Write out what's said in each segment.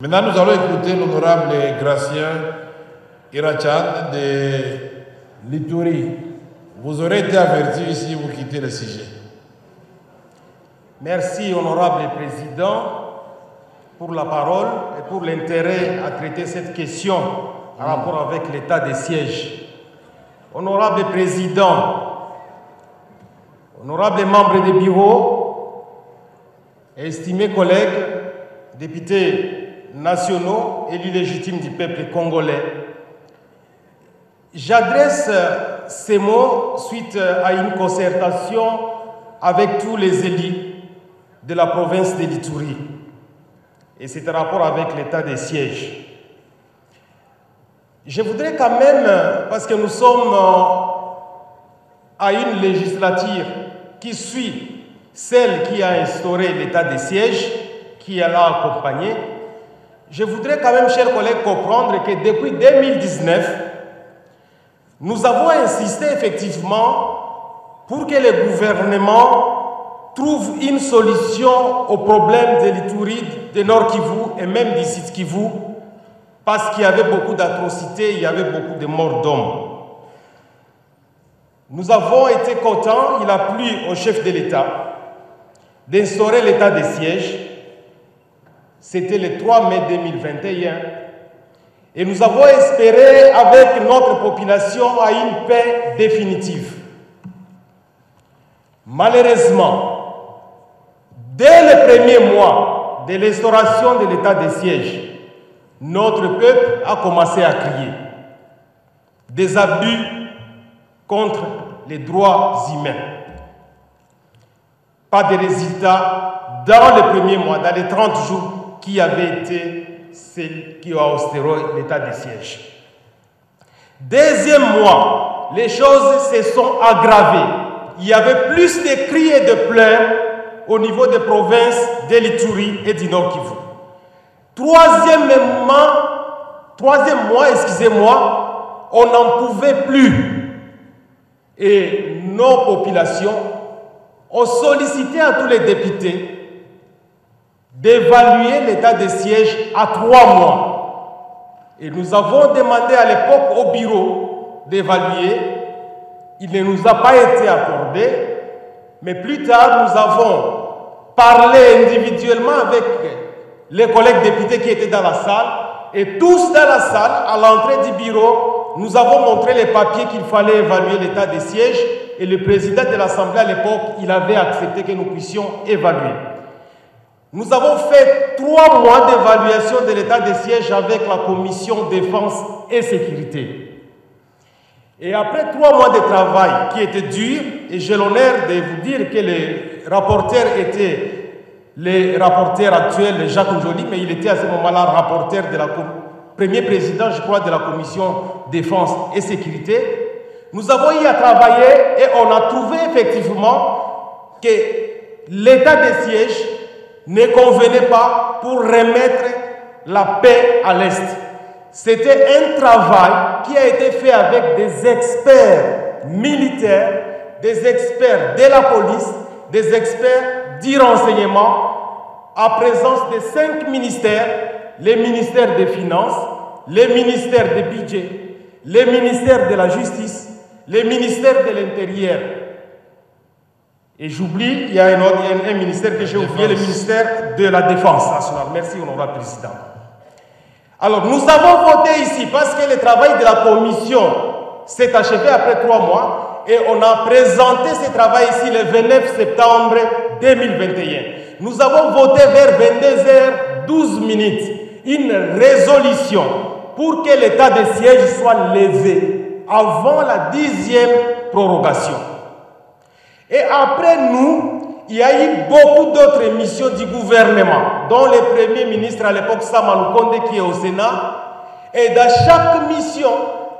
Maintenant, nous allons écouter l'honorable Gratien Irachan de l'Ituri. Vous aurez été averti si vous quittez le sujet. Merci, honorable président, pour la parole et pour l'intérêt à traiter cette question en rapport avec l'état des sièges. Honorable président, honorables membres des bureaux, estimés collègues, députés nationaux, élus légitimes du peuple congolais, j'adresse ces mots suite à une concertation avec tous les élus de la province de l'Ituri. Et c'est en rapport avec l'état des sièges. Je voudrais quand même, parce que nous sommes à une législature qui suit celle qui a instauré l'état des sièges, qui l'a accompagné, je voudrais quand même, chers collègues, comprendre que depuis 2019, nous avons insisté effectivement pour que le gouvernement trouve une solution au problème de l'Ituri, de Nord Kivu et même du Sud Kivu, parce qu'il y avait beaucoup d'atrocités, il y avait beaucoup de morts d'hommes. Nous avons été contents, il a plu au chef de l'État d'instaurer l'état des sièges. C'était le 3 mai 2021. Et nous avons espéré, avec notre population, à une paix définitive. Malheureusement, dès le premier mois de l'instauration de l'état des sièges, notre peuple a commencé à crier des abus contre les droits humains. Pas de résultats dans le premier mois, dans les 30 jours qui avaient été celle qui a instauré l'état de siège. Deuxième mois, les choses se sont aggravées. Il y avait plus de cris et de pleurs au niveau des provinces de l'Ituri et du Nord Kivu. Troisième mois, excusez-moi, on n'en pouvait plus. Et nos populations ont sollicité à tous les députés d'évaluer l'état des sièges à 3 mois. Et nous avons demandé à l'époque au bureau d'évaluer. Il ne nous a pas été accordé, mais plus tard, nous avons parlé individuellement avec les collègues députés qui étaient dans la salle, et tous dans la salle, à l'entrée du bureau, nous avons montré les papiers qu'il fallait évaluer l'état des sièges, et le président de l'Assemblée à l'époque, il avait accepté que nous puissions évaluer. Nous avons fait 3 mois d'évaluation de l'état des sièges avec la commission défense et sécurité. Et après 3 mois de travail qui étaient durs, et j'ai l'honneur de vous dire que les rapporteurs étaient les rapporteurs actuels, Jacques Njoli, mais il était à ce moment-là rapporteur de la premier président, je crois, de la commission défense et sécurité. Nous avons eu à travailler et on a trouvé effectivement que l'état des sièges ne convenait pas pour remettre la paix à l'Est. C'était un travail qui a été fait avec des experts militaires, des experts de la police, des experts du renseignement, en présence de 5 ministères, les ministères des Finances, les ministères des Budgets, les ministères de la Justice, les ministères de l'Intérieur. Et j'oublie, il y a un ministère que j'ai oublié, le ministère de la Défense nationale. Merci, honorable président. Alors, nous avons voté ici parce que le travail de la commission s'est achevé après 3 mois et on a présenté ce travail ici le 29 septembre 2021. Nous avons voté vers 22h12 une résolution pour que l'état de siège soit levé avant la 10e prorogation. Et après nous, il y a eu beaucoup d'autres missions du gouvernement, dont le premier ministre à l'époque, Sama Lukonde, qui est au Sénat. Et dans chaque mission,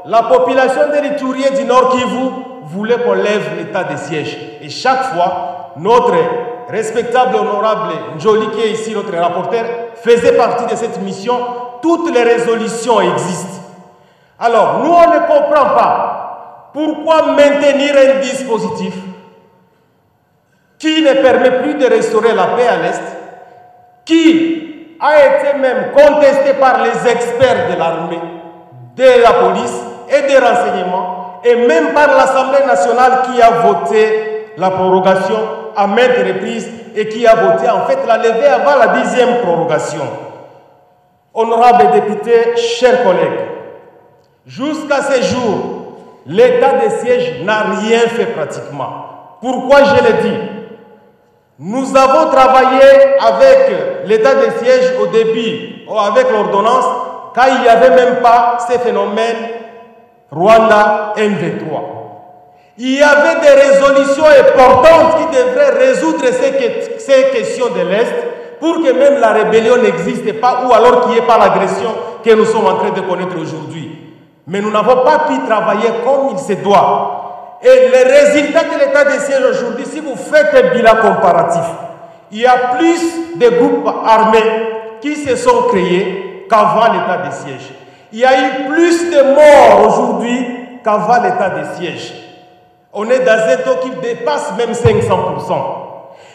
la population de l'Ituri et du Nord Kivu voulait qu'on lève l'état de siège. Et chaque fois, notre respectable honorable Njoli, qui est ici notre rapporteur, faisait partie de cette mission. Toutes les résolutions existent. Alors, nous, on ne comprend pas pourquoi maintenir un dispositif qui ne permet plus de restaurer la paix à l'Est, qui a été même contesté par les experts de l'armée, de la police et des renseignements, et même par l'Assemblée nationale qui a voté la prorogation à maintes reprises et qui a voté en fait la levée avant la 10e prorogation. Honorables députés, chers collègues, jusqu'à ce jour, l'état de siège n'a rien fait pratiquement. Pourquoi je le dis? Nous avons travaillé avec l'état de siège au début, avec l'ordonnance, quand il n'y avait même pas ces phénomènes Rwanda M23. Il y avait des résolutions importantes qui devraient résoudre ces questions de l'Est pour que même la rébellion n'existe pas ou alors qu'il n'y ait pas l'agression que nous sommes en train de connaître aujourd'hui. Mais nous n'avons pas pu travailler comme il se doit. Et les résultats de l'état de siège aujourd'hui, si vous faites un bilan comparatif, il y a plus de groupes armés qui se sont créés qu'avant l'état de siège. Il y a eu plus de morts aujourd'hui qu'avant l'état de siège. On est dans un taux qui dépasse même 500%.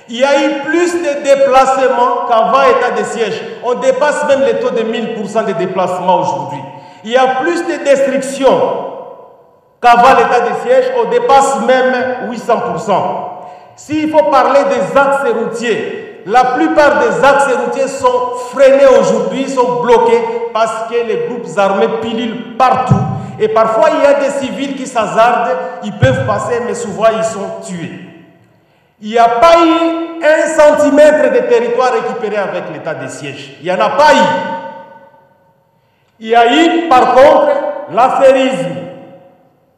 Il y a eu plus de déplacements qu'avant l'état de siège. On dépasse même le taux de 1000% de déplacements aujourd'hui. Il y a plus de destructions qu'avant l'état de siège, on dépasse même 800%. S'il faut parler des axes routiers, la plupart des axes routiers sont freinés aujourd'hui, sont bloqués parce que les groupes armés pilulent partout. Et parfois, il y a des civils qui s'hasardent, ils peuvent passer, mais souvent, ils sont tués. Il n'y a pas eu 1 centimètre de territoire récupéré avec l'état de siège. Il n'y en a pas eu. Il y a eu, par contre, l'affairisme,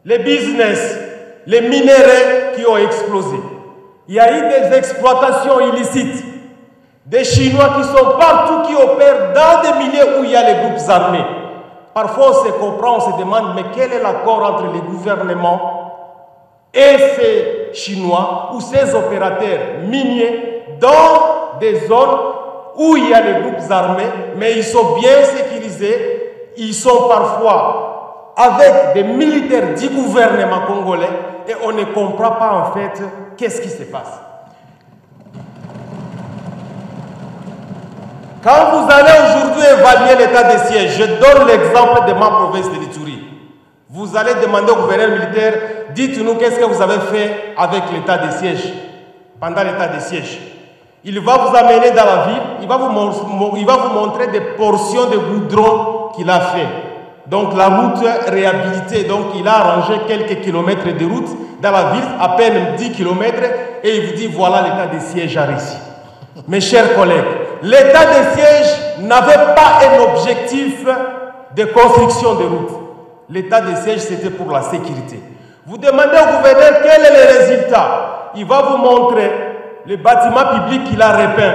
les business, les minéraux qui ont explosé. Il y a eu des exploitations illicites, des Chinois qui sont partout, qui opèrent dans des milieux où il y a les groupes armés. Parfois, on se comprend, on se demande, mais quel est l'accord entre les gouvernements et ces Chinois ou ces opérateurs miniers dans des zones où il y a les groupes armés, mais ils sont bien sécurisés, ils sont parfois avec des militaires du gouvernement congolais et on ne comprend pas en fait qu'est-ce qui se passe. Quand vous allez aujourd'hui évaluer l'état de siège, je donne l'exemple de ma province de l'Ituri. Vous allez demander au gouverneur militaire, dites-nous qu'est-ce que vous avez fait avec l'état de siège, pendant l'état de siège. Il va vous amener dans la ville, il va vous montrer des portions de goudron qu'il a fait. Donc la route réhabilitée, donc il a arrangé quelques kilomètres de route dans la ville, à peine 10 kilomètres, et il vous dit voilà l'état de siège a réussi. Mes chers collègues, l'état de siège n'avait pas un objectif de construction de routes. L'état de siège, c'était pour la sécurité. Vous demandez au gouverneur quel est le résultat. Il va vous montrer les bâtiments publics qu'il a repeints,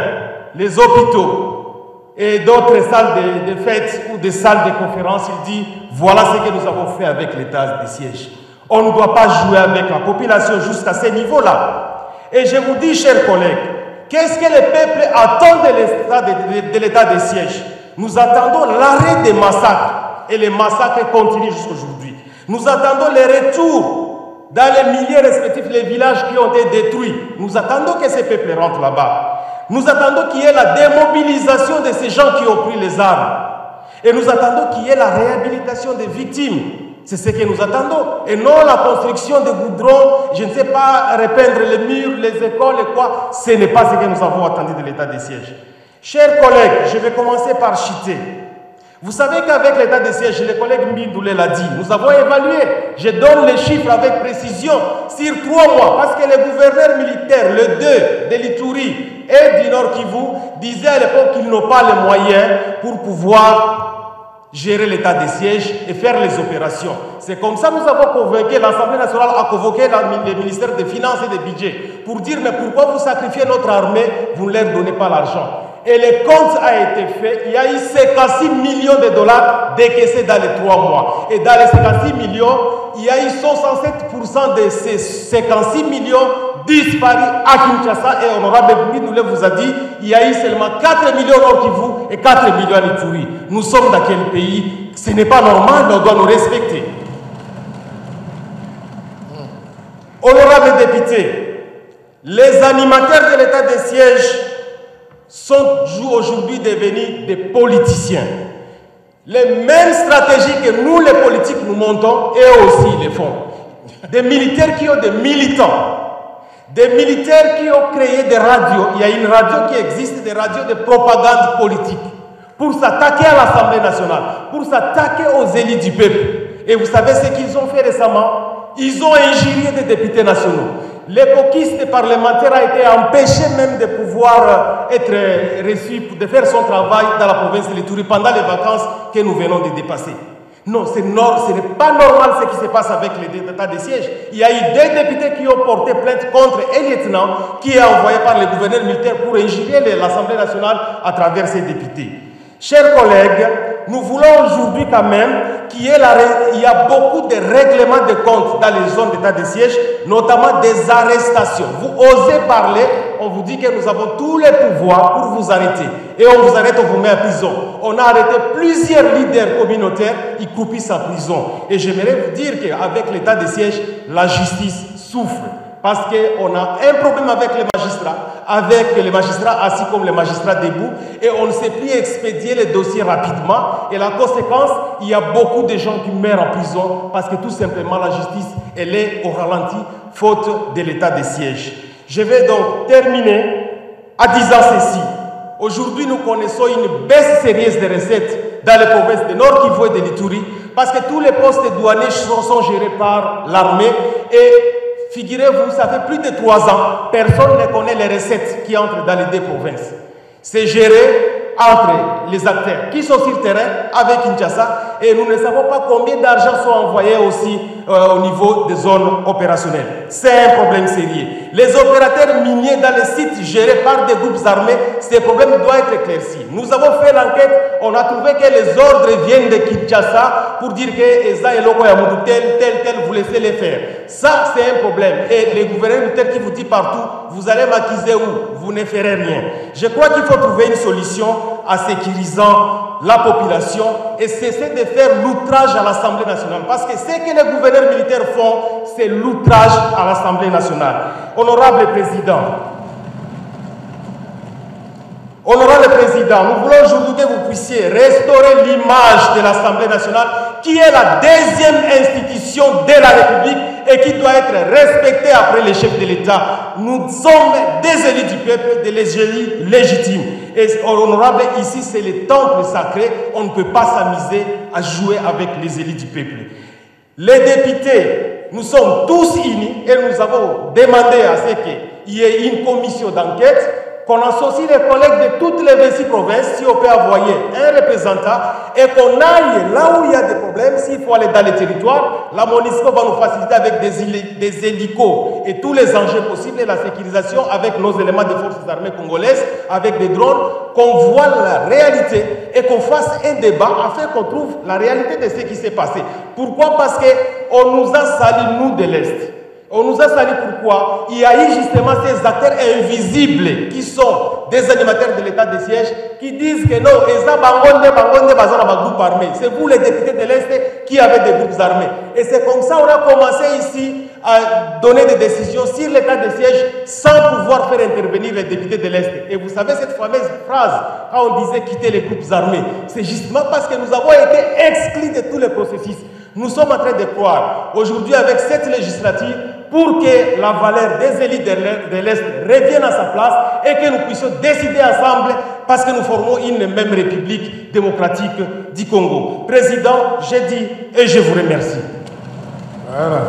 les hôpitaux et d'autres salles de fêtes ou des salles de conférences. Il dit, voilà ce que nous avons fait avec l'état de siège. On ne doit pas jouer avec la population jusqu'à ce niveau-là. Et je vous dis, chers collègues, qu'est-ce que le peuple attend de l'état de siège? Nous attendons l'arrêt des massacres. Et les massacres continuent jusqu'à aujourd'hui. Nous attendons les retours dans les milieux respectifs, les villages qui ont été détruits. Nous attendons que ces peuples rentrent là-bas. Nous attendons qu'il y ait la démobilisation de ces gens qui ont pris les armes. Et nous attendons qu'il y ait la réhabilitation des victimes. C'est ce que nous attendons. Et non la construction de goudrons, je ne sais pas, repeindre les murs, les écoles et quoi. Ce n'est pas ce que nous avons attendu de l'état de siège. Chers collègues, je vais commencer par citer. Vous savez qu'avec l'état de siège, le collègue Mbindoulé l'a dit, nous avons évalué, je donne les chiffres avec précision, sur 3 mois, parce que le gouverneur militaire, le 2 de l'Ituri et du Nord Kivu, disait à l'époque qu'ils n'ont pas les moyens pour pouvoir gérer l'état de siège et faire les opérations. C'est comme ça que nous avons convoqué, l'Assemblée nationale a convoqué le ministère des Finances et des Budgets pour dire, mais pourquoi vous sacrifiez notre armée, vous ne leur donnez pas l'argent. Et le compte a été fait, il y a eu 56 millions de dollars décaissés dans les 3 mois. Et dans les 56 millions, il y a eu 67% de ces 56 millions disparus à Kinshasa. Et Honorable Mbindoulé vous a dit, il y a eu seulement 4 millions au Kivu et 4 millions à l'Ituri. Nous sommes dans quel pays? Ce n'est pas normal, on doit nous respecter. Honorable député, les animateurs de l'état de siège sont aujourd'hui devenus des politiciens. Les mêmes stratégies que nous, les politiques, nous montons, eux aussi les font. Des militaires qui ont des militants. Des militaires qui ont créé des radios. Il y a une radio qui existe, des radios de propagande politique, pour s'attaquer à l'Assemblée nationale, pour s'attaquer aux élites du peuple. Et vous savez ce qu'ils ont fait récemment? Ils ont injurié des députés nationaux. L'époquiste parlementaire a été empêché même de pouvoir être reçu, de faire son travail dans la province de l'Ituri pendant les vacances que nous venons de dépasser. Non, ce n'est pas normal ce qui se passe avec les états de siège. Il y a eu des députés qui ont porté plainte contre un lieutenant qui est envoyé par le gouverneur militaire pour injurier l'Assemblée nationale à travers ses députés. Chers collègues, nous voulons aujourd'hui quand même qu'il y ait beaucoup de règlements de compte dans les zones d'état de siège, notamment des arrestations. Vous osez parler, on vous dit que nous avons tous les pouvoirs pour vous arrêter. Et on vous arrête, on vous met en prison. On a arrêté plusieurs leaders communautaires, ils croupissent en prison. Et j'aimerais vous dire qu'avec l'état de siège, la justice souffre. Parce qu'on a un problème avec les magistrats assis comme les magistrats debout, et on ne sait plus expédier les dossiers rapidement. Et la conséquence, il y a beaucoup de gens qui meurent en prison parce que tout simplement la justice, elle est au ralenti, faute de l'état de siège. Je vais donc terminer en disant ceci. Aujourd'hui, nous connaissons une baisse sérieuse des recettes dans les provinces de Nord Kivu et de l'Ituri, parce que tous les postes douaniers sont gérés par l'armée. Et figurez-vous, ça fait plus de 3 ans, personne ne connaît les recettes qui entrent dans les 2 provinces. C'est géré entre les acteurs qui sont sur le terrain avec Kinshasa, et nous ne savons pas combien d'argent sont envoyés aussi au niveau des zones opérationnelles. C'est un problème sérieux. Les opérateurs miniers dans les sites gérés par des groupes armés, ces problèmes doivent être éclaircis. Nous avons fait l'enquête, on a trouvé que les ordres viennent de Kinshasa pour dire que Eza et Loko Yamoudou, tel, vous laissez les faire. Ça, c'est un problème. Et les gouverneurs militaires qui vous disent partout, vous allez maquiser où? Vous ne ferez rien. Je crois qu'il faut trouver une solution en sécurisant la population et cesser de faire l'outrage à l'Assemblée nationale. Parce que ce que les gouverneurs militaires font, c'est l'outrage à l'Assemblée nationale. Honorable Président, nous voulons aujourd'hui que vous puissiez restaurer l'image de l'Assemblée nationale, qui est la deuxième institution de la République et qui doit être respectée après les chefs de l'État. Nous sommes des élus du peuple, des élus légitimes. Et honorable, ici c'est le temple sacré, on ne peut pas s'amuser à jouer avec les élus du peuple. Les députés, nous sommes tous unis et nous avons demandé à ce qu'il y ait une commission d'enquête, qu'on associe les collègues de toutes les 26 provinces, si on peut envoyer un représentant, et qu'on aille là où il y a des problèmes, s'il faut aller dans les territoires, la MONUSCO va nous faciliter avec des hélicos et tous les enjeux possibles, et la sécurisation avec nos éléments de forces armées congolaises, avec des drones, qu'on voit la réalité et qu'on fasse un débat afin qu'on trouve la réalité de ce qui s'est passé. Pourquoi? Parce qu'on nous a sali, nous, de l'Est. On nous a sali pourquoi? Il y a eu justement ces acteurs invisibles qui sont des animateurs de l'état de siège qui disent que non, c'est vous les députés de l'Est qui avez des groupes armés. Et c'est comme ça qu'on a commencé ici à donner des décisions sur l'état de siège sans pouvoir faire intervenir les députés de l'Est. Et vous savez cette fameuse phrase, quand on disait quitter les groupes armés, c'est justement parce que nous avons été exclus de tous les processus. Nous sommes en train de croire, aujourd'hui avec cette législature, pour que la valeur des élites de l'Est revienne à sa place et que nous puissions décider ensemble parce que nous formons une même république démocratique du Congo. Président, j'ai dit et je vous remercie. Voilà.